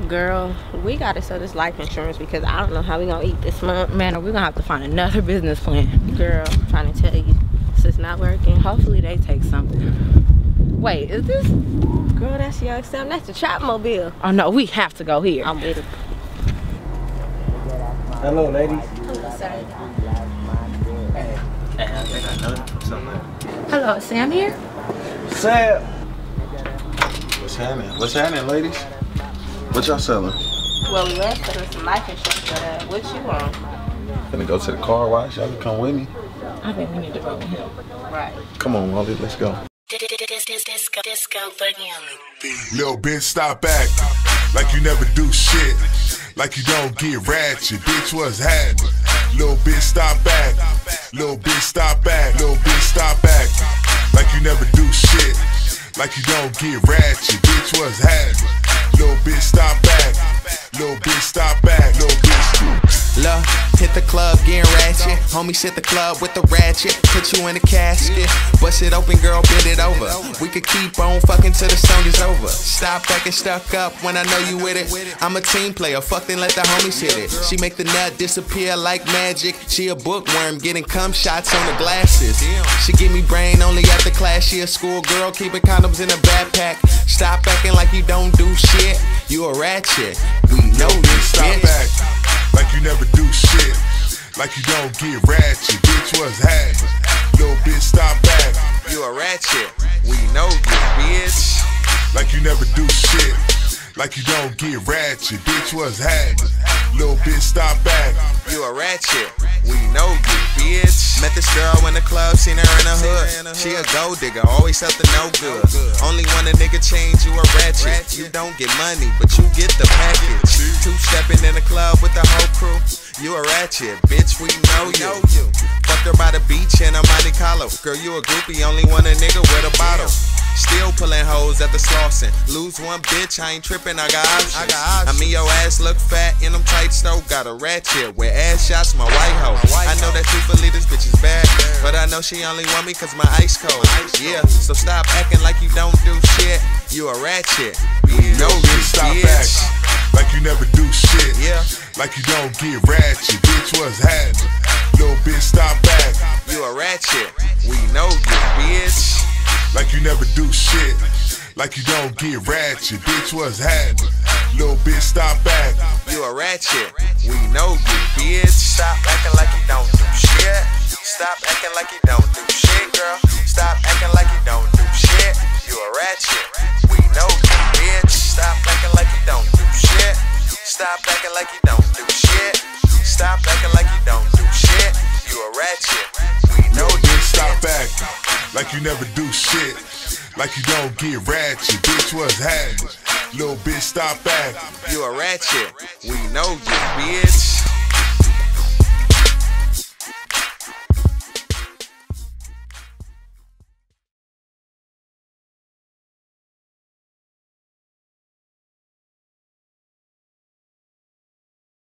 Girl, we gotta sell this life insurance because I don't know how we gonna eat this month. Man, we're gonna have to find another business plan. Girl, I'm trying to tell you, it's not working. Hopefully they take something. Wait, is this? Girl, that's Young Sam. That's the Trap Mobile. Oh no, we have to go here. I'm with it. Hello, ladies. Hello, sir. I think I know something. Hello, Sam here? Sam. What's happening? What's happening, ladies? What y'all selling? Well, we left selling some life insurance, but what you want? Finna go to the car wash. Y'all can come with me. I think we need to go with him. Right. Come on, Molly. Let's go. Disco boogie on the beat. Little bitch, stop back like you never do shit, like you don't get ratchet. Bitch, what's happening? Little bitch, stop back. Little bitch, stop back. Little bitch, stop back like you never do shit, like you don't get ratchet. Bitch, what's happening? Little bitch, stop back. Little bitch, stop back. Little bitch. Look, hit the club, getting ratchet. Homies hit the club with the ratchet. Put you in a casket. Bust it open, girl, bend it over. We could keep on fucking till the song is over. Stop acting stuck up when I know you with it. I'm a team player, fuck then let the homies hit it. She make the nut disappear like magic. She a bookworm, getting cum shots on the glasses. She give me brain only after class. She a school girl, keeping condoms in a backpack. Stop acting like you don't do shit. You a ratchet. We know you, Stop back like you never do shit, like you don't get ratchet. Bitch, what's happening? Little bitch, stop back. You a ratchet. We know you, bitch. Like you never do shit, like you don't get ratchet. Bitch, what's happening? Little bitch, stop back. You a ratchet. We know you, bitch. Met this girl in the club, seen her in the hood. She a gold digger, always up to no good. Only when a nigga change, you a ratchet. You don't get money, but you get the package. Two-stepping in the club with the whole crew. You a ratchet, bitch, we know you. Fucked her by the beach in a Monte Carlo. Girl, you a groupie, only want a nigga with a bottle. Still pulling hoes at the Slauson. Lose one bitch, I ain't tripping, I got options. I mean your ass look fat in them tight stove. Got a ratchet with ass shots, my white hoe. I know that you believe this bitch is bad, but I know she only want me cause my ice cold. Yeah, so stop acting like you don't do shit. You a ratchet, we know you, Stop bitch. back like you never do shit, Yeah, like you don't get ratchet. Bitch, what's happening? Little bitch, stop back you a ratchet, we know you, bitch. like you never do shit, like you don't get ratchet. Bitch, what's happening? Little bitch, stop back. You a ratchet, we know you, bitch. Stop acting like you don't do shit. Stop acting like you don't do shit, girl. Stop acting like you don't do shit. You a ratchet, we know you, bitch. Stop acting like you don't do shit. Stop acting like you don't do shit. Stop acting like you don't do shit. You a ratchet, we know you, Bitch, stop bitch. back like you never do shit, like you don't get ratchet. Bitch, what's happening? Little bitch, stop back. You a ratchet, we know you, bitch.